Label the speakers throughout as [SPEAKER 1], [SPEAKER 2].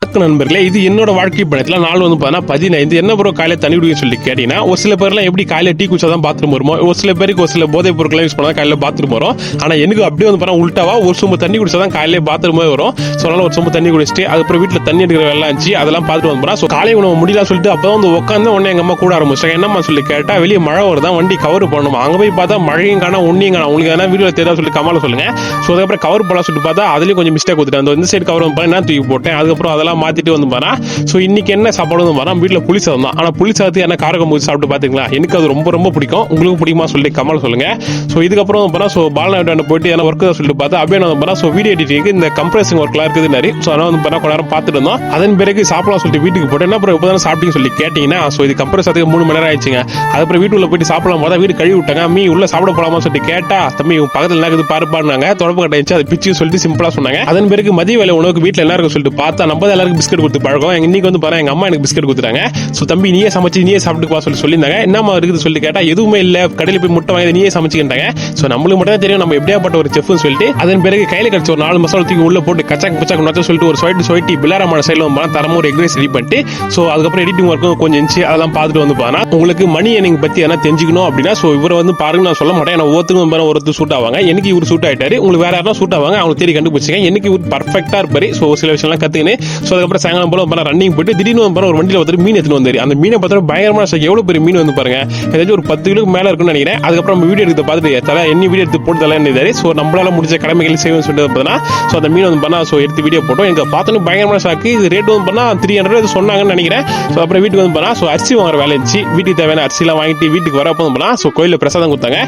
[SPEAKER 1] நண்பர்களே, இது என்னோட வாழ்க்கை பயணத்துல நாள் வந்து 15 என்ன ப்ரோ காலையில தண்ணி குடிக்க சொல்லி கேட்டீங்கன்னா, ஒரு சில பேர்லாம் எப்படி காலையில டீ குடிச்சாதான் பாத்ரூம் வருமோ, ஒரு சில பேருக்கு ஒரு சில போதை பொருட்கள் யூஸ் பண்ணா காலையில பாத்ரூம் வரும். ஆனா எனக்கு அப்படியே வந்து உல்டாவா ஒரு சொம்பு தண்ணி குடிச்சாதான் காலையில பாத்ரூமே வரும். ஸோ அதனால ஒரு சொம்பு தண்ணி குடிச்சிட்டு அதுக்கப்புறம் வீட்டில் தண்ணி எடுக்கிற வேலை இருந்துச்சு, அதெல்லாம் பார்த்துட்டு வந்து ஸோ காலை உணவு முடியல சொல்லிட்டு அப்போ வந்து உட்காந்து உடனே எங்க அம்மா கூட ஆரம்பிச்சாங்க. என்னம்மா சொல்லி கேட்டா, வெளியே மழை வருதான் வண்டி கவர் பண்ணணும். அங்கே போய் பார்த்தா மழையும் காணா ஒன்னையும் காணா, உங்களுக்கு எதனா வீடியோ தெரியாது சொல்லி கமால சொல்லுங்க. ஸோ அதுக்கப்புறம் கவர் போலாம் சொல்லிட்டு பார்த்தா அதுலேயும் கொஞ்சம் மிஸ்டேக் கொடுத்துட்டேன். அந்த சைடு கவர் வந்து என்ன தூக்கி போட்டேன். அதுக்கப்புறம் அதெல்லாம் மாத்திட்டு வந்து பாரா. ஸோ இன்னைக்கு என்ன சாப்பாடு வந்து பாரா, வீட்டில் புளி சாதம் தான். ஆனால் புளி சாதத்து என்ன காரகம் ஊற்றி சாப்பிட்டு பார்த்தீங்களா, எனக்கு அது ரொம்ப ரொம்ப பிடிக்கும். உங்களுக்கு பிடிக்குமா சொல்லி கமால் சொல்லுங்க. ஸோ இதுக்கப்புறம் வந்து ஸோ பாலநாட்டு போயிட்டு என்ன ஒர்க் தான் சொல்லிட்டு பார்த்தா அப்படியே வந்து ஸோ வீடியோ எடிட்டிங்கு இந்த கம்ப்ரஸிங் ஒர்க்லாம் இருக்குது நிறைய. ஸோ அதனால் வந்து கொஞ்ச நேரம் பார்த்துட்டு இருந்தோம். அதன் பிறகு சாப்பிடலாம் சொல்லிட்டு வீட்டுக்கு போட்டு என்ன இப்போ தான் சாப்பிட்டீங்க சொல்லி கேட்டீங்கன்னா, ஸோ இது கம்ப்ரஸ் அதுக்கு 3 மணி நேரம் ஆயிடுச்சுங்க. அதுக்கப்புறம் வீட்டுக்குள்ள போயிட்டு சாப்பிடலாம் பார்த்தா வீடு கழுவி விட்டாங்க. மீ உள்ள சாப்பிட போலாமா சொல்லிட்டு கேட்டா, தம்பி பக்கத்தில் என்ன இருக்குது பாருப்பாங்க, தொடர்பு கட்டாச்சு அதை பிச்சு சொல்லிட்டு சிம்பிளா சொன்னாங்க. அதன் பிறகு மதிய வேலை உணவுக்கு வீட்டில் எல்லாருக்கும் சொல்லிட்டு பார்த்தா நம்ம எல்லாருக்கும் பிஸ்கட் கொடுத்து பழக்கம். இன்னைக்கு வந்து பாருங்க எங்க அம்மா எனக்கு பிஸ்கட் கொடுத்துட்டாங்க. ஸோ தம்பி நீயே சமைச்சு நீயே சாப்பிட்டுக்குவா சொல்லி சொல்லியிருந்தாங்க. என்னமா இருக்குது சொல்லி கேட்டா, எதுவுமே இல்லை, கடையில் போய் முட்டை வாங்கி நீயே சமைச்சுக்கிட்டாங்க. ஸோ நம்மளுக்கு மட்டும் தான் தெரியும் நம்ம எப்படியாப்பட்ட ஒரு செஃப்னு சொல்லிட்டு. அதன் பிறகு கையில் கிடைச்ச ஒரு 4 மசாலா தூக்கி உள்ள போட்டு கச்சாக் பச்சாக்கு சொல்லிட்டு ஒரு ஸ்வைட்டி பிள்ளாரமான சைடில் வந்து தரமும் ஒரு எக்ரேஸ் ரெடி பண்ணிட்டு, ஸோ அதுக்கப்புறம் எடிட்டிங் ஒர்க்கும் கொஞ்சம் இருந்துச்சு, அதெல்லாம் பார்த்துட்டு வந்து பாருங்க. உங்களுக்கு மணி எனிங் பத்தி என்ன தெரிஞ்சுக்கணும் அப்படின்னா, ஸோ இவரை வந்து பாருங்க நான் சொல்ல மாட்டேன். ஏன்னா ஒருத்தர் சூட் ஆவாங்க. எனக்கு இவர் சூட் ஆயிட்டாரு. உங்களுக்கு வேற யாரும் சூட் ஆவாங்க, அவங்க தேடி கண்டுபிடிச்சிங்க. எனக்கு இவர் பர்ஃபெக்டா இருப்பாரு. ஸோ சில விஷயம்லாம் கத்துக்கின்னு ஸோ அதுக்கப்புறம் சாயங்காலம் போல ரன்னிங் போயிட்டு திடீர்னு ஒரு வண்டியில் ஒருத்தர் மீன் எடுத்துட்டு வந்தாரு. அந்த மீனை பார்த்தா பயங்கரமா எவ்வளவு பெரிய மீன் வந்து பாருங்க, ஏதாச்சும் ஒரு 10 கிலோக்கு மேல இருக்குன்னு நினைக்கிறேன். அதுக்கப்புறம் வீடியோ எடுத்து பார்த்துட்டு தலை என்ன வீடியோ எடுத்து போட்டு தலையாரு. ஸோ நம்மளால முடிஞ்ச கடமைகள் செய்வோம் சொல்லிட்டு பார்த்தா ஸோ அந்த மீன் வந்து பண்ணா ஸோ எடுத்து வீடியோ போட்டோம். எங்க பார்த்தோன்னு பயங்கரமா ஷாக்கு. இது ரேட் வந்து பண்ணா 300 சொன்னாங்கன்னு நினைக்கிறேன். ஸோ அப்புறம் வீட்டுக்கு வந்து பண்ணா ஸோ அரிசி வாங்குற வேலை இருந்துச்சு. வீட்டுக்கு தேவையான அரிசிலாம் வாங்கிட்டு வீட்டுக்கு வரப்போ பண்ணா ஸோ கோயிலில் பிரசாதம் கொடுத்தாங்க.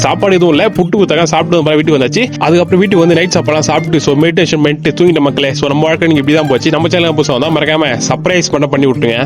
[SPEAKER 1] சாப்பாடு எதுவும் இல்லை, புட்டு கொடுத்தாங்க. சாப்பிட்டு வீட்டுக்கு வந்தாச்சு. அதுக்கப்புறம் வீட்டுக்கு வந்து நைட் சாப்பாடு சாப்பிட்டு ஸோ மெடிடேஷன் பண்ணிட்டு தூங்கிட்ட மக்களே. ஸோ நம்ம வாழ்க்கை நீங்க இப்படி தான் போச்சு. நம்ம சேனல் புதுசாக வந்தா மறக்காம சர்ப்ரைஸ் பண்ணி விட்டுங்க.